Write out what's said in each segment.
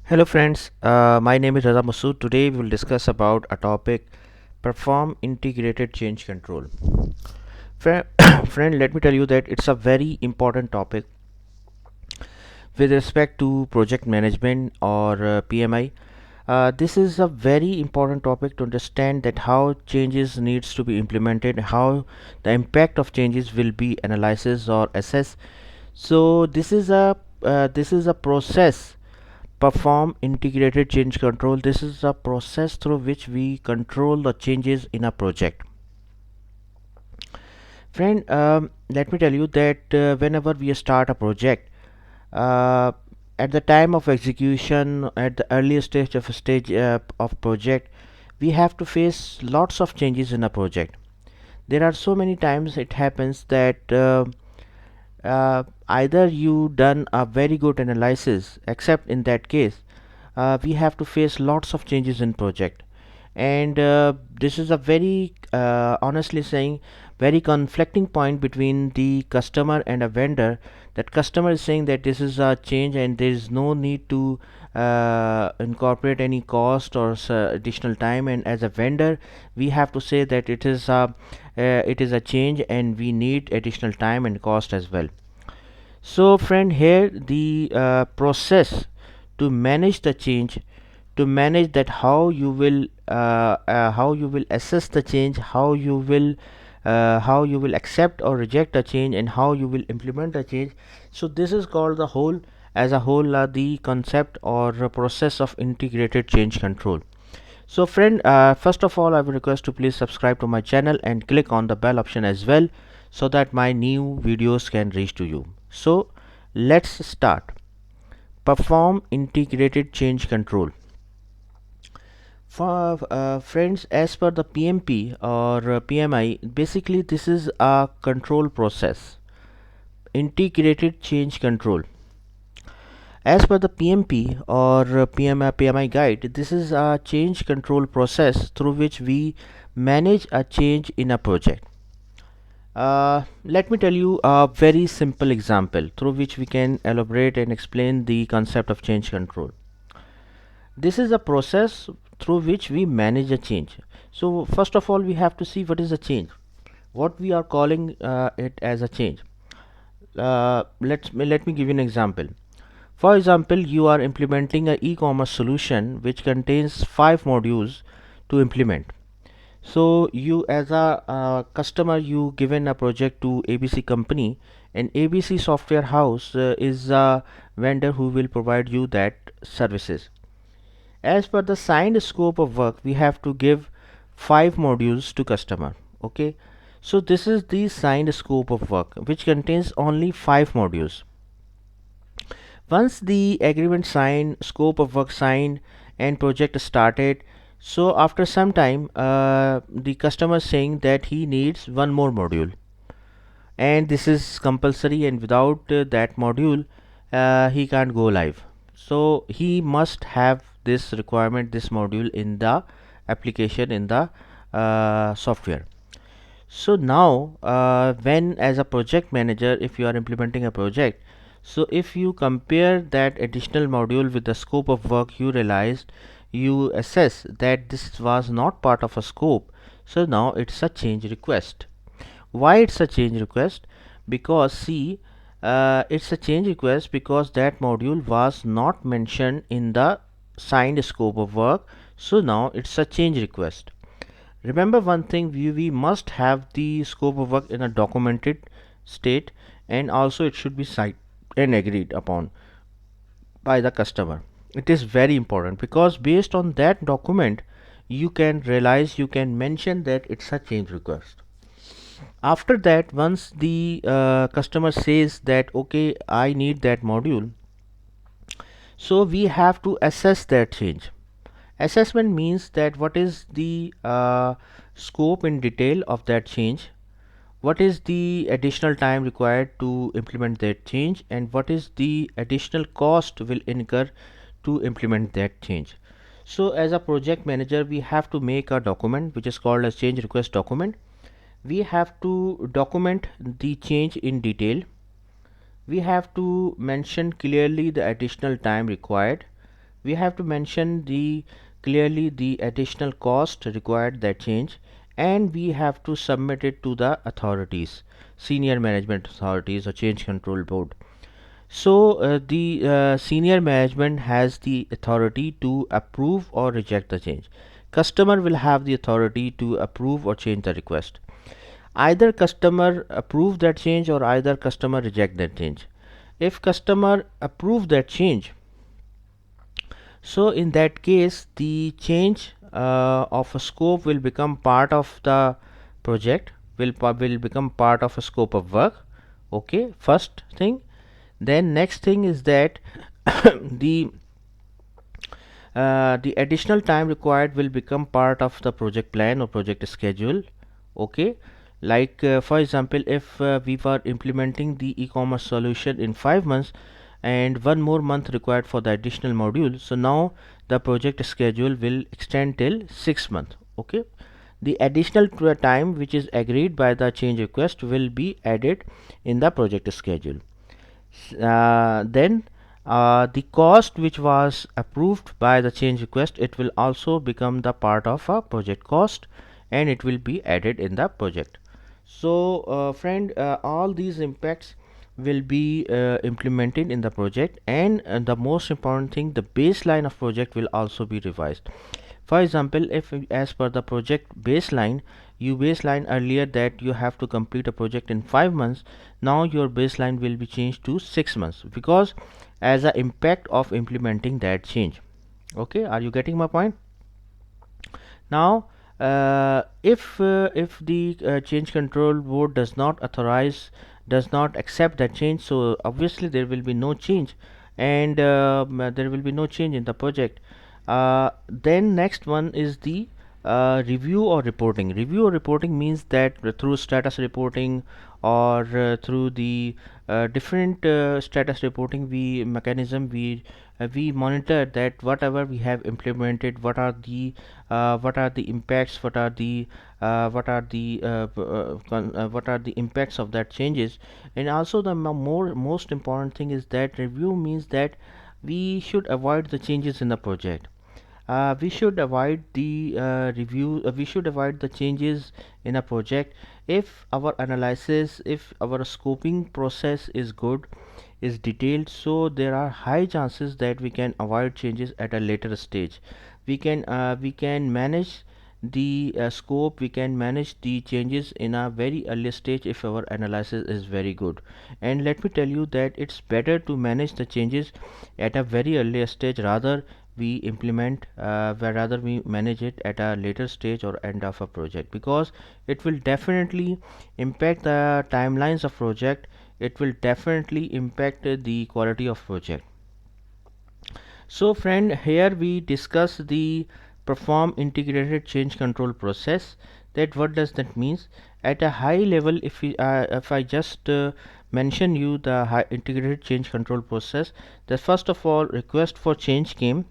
Hello friends, my name is Raza Masood. Today we will discuss about a topic, perform integrated change control. Fri- Friend, let me tell you that it's a very important topic with respect to project management or PMI. This is a very important topic to understand that how changes needs to be implemented, how the impact of changes will be analyzed or assessed. So this is a process. Perform integrated change control. This is a process through which we control the changes in a project. Friend, let me tell you that whenever we start a project, uh, at the time of execution, at the earliest stage of project, we have to face lots of changes in a project. There are so many times it happens that either you done a very good analysis, except in that case we have to face lots of changes in project, and this is a very honestly saying very conflicting point between the customer and a vendor. That customer is saying that this is a change and there is no need to incorporate any cost or additional time, and as a vendor we have to say that it is a change and we need additional time and cost as well. So friend, here the process to manage the change, to manage that how you will assess the change, how you will accept or reject a change, and how you will implement a change. So this is called the whole as a whole the concept or process of integrated change control. So friend, first of all I would request to please subscribe to my channel and click on the bell option as well, so that my new videos can reach to you. So let's start. Perform integrated change control. For friends, as per the PMP or PMI, basically this is a control process, integrated change control. As per the PMP or PMI guide, this is a change control process through which we manage a change in a project. Let me tell you a very simple example through which we can elaborate and explain the concept of change control. This is a process through which we manage a change. So first of all we have to see what is a change, what we are calling it as a change. Let me give you an example. For example, you are implementing an e-commerce solution which contains 5 modules to implement. So you as a customer, you given a project to ABC company, and ABC software house is a vendor who will provide you that services. As per the signed scope of work, we have to give 5 modules to customer. Okay, so this is the signed scope of work which contains only 5 modules. Once the agreement signed, scope of work signed, and project started, so after some time the customer saying that he needs one more module, and this is compulsory, and without that module he can't go live. So he must have this requirement, this module in the application, in the software. So now when as a project manager, if you are implementing a project, so if you compare that additional module with the scope of work, you realized, you assess that this was not part of a scope. So now it's a change request. Why it's a change request? Because see, it's a change request because that module was not mentioned in the signed scope of work. So now it's a change request. Remember one thing, we must have the scope of work in a documented state, and also it should be signed and agreed upon by the customer. It is very important because based on that document you can realize, you can mention that it's a change request. After that, once the customer says that okay, I need that module, so we have to assess that change. Assessment means that what is the scope in detail of that change, what is the additional time required to implement that change, and what is the additional cost will incur to implement that change. So as a project manager, we have to make a document which is called as change request document. We have to document the change in detail. We have to mention clearly the additional time required. we have to mention the clearly the additional cost required that change, and we have to submit it to the authorities, senior management authorities or change control board. So the senior management has the authority to approve or reject the change. Customer will have the authority to approve or change the request. Either customer approve that change or either customer reject that change. If customer approve that change, so in that case the change of a scope will become part of the project, will become part of a scope of work. Okay, first thing. Then next thing is that the the additional time required will become part of the project plan or project schedule. Okay, like for example, if we were implementing the e-commerce solution in 5 months and one more month required for the additional module, so now the project schedule will extend till 6 months. Okay, the additional time which is agreed by the change request will be added in the project schedule. Then the cost which was approved by the change request, it will also become the part of a project cost and it will be added in the project. So friend, all these impacts will be implemented in the project, and the most important thing, the baseline of project will also be revised. For example, if as per the project baseline, you baseline earlier that you have to complete a project in 5 months, now your baseline will be changed to 6 months because as a impact of implementing that change. Okay, are you getting my point? Now if the change control board does not authorize, does not accept that change, so obviously there will be no change, and there will be no change in the project. Then next one is the review or reporting. Review or reporting means that through status reporting or through the different status reporting we mechanism, we monitor that whatever we have implemented, what are the impacts, what are the impacts of that changes. And also the most important thing is that review means that we should avoid the changes in the project. We should avoid the we should avoid the changes in a project if our analysis, if our scoping process is good, is detailed, so there are high chances that we can avoid changes at a later stage. We can manage the scope, we can manage the changes in a very early stage if our analysis is very good. And let me tell you that it's better to manage the changes at a very early stage rather we implement rather we manage it at a later stage or end of a project, because it will definitely impact the timelines of project, it will definitely impact the quality of project. So friend, here we discuss the perform integrated change control process. That what does that means? At a high level, if I just mention you the high integrated change control process, the first of all request for change came,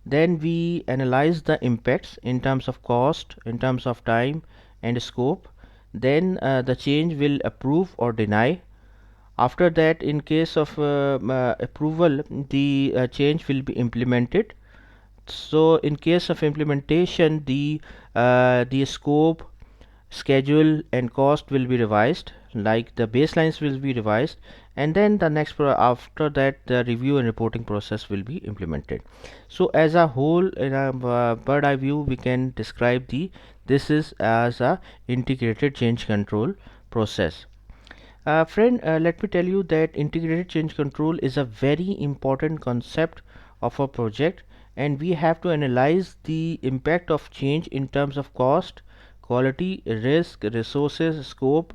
then we analyze the impacts in terms of cost, in terms of time and scope. Then the change will approve or deny. After that, in case of approval, the change will be implemented. So in case of implementation, the scope, schedule and cost will be revised, like the baselines will be revised, and then the next after that the review and reporting process will be implemented. So as a whole, in a bird eye view, we can describe the this is as a integrated change control process. Friend, let me tell you that integrated change control is a very important concept of a project, and we have to analyze the impact of change in terms of cost, quality, risk, resources, scope,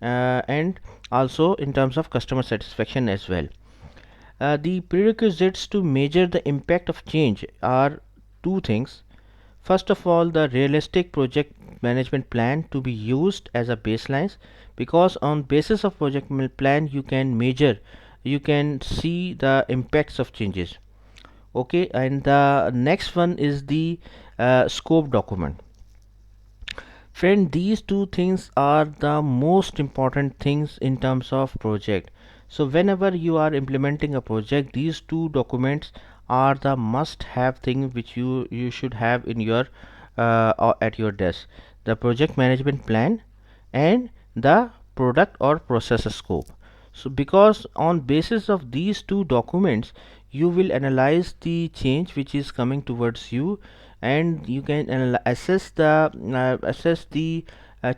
and also in terms of customer satisfaction as well. The prerequisites to measure the impact of change are two things. First of all, the realistic project management plan to be used as a baseline, because on basis of project plan you can measure, you can see the impacts of changes. Okay, and the next one is the scope document. Friend, these two things are the most important things in terms of project. So whenever you are implementing a project, these two documents are the must have thing which you should have in your or at your desk: the project management plan and the product or process scope. So because on basis of these two documents you will analyze the change which is coming towards you, and you can assess the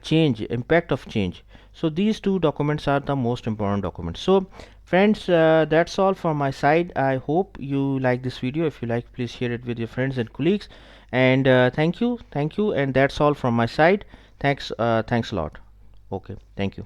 change, impact of change. So these two documents are the most important documents. So friends, that's all from my side. I hope you like this video. If you like, please share it with your friends and colleagues. And thank you, and that's all from my side. Thanks a lot. Okay, thank you.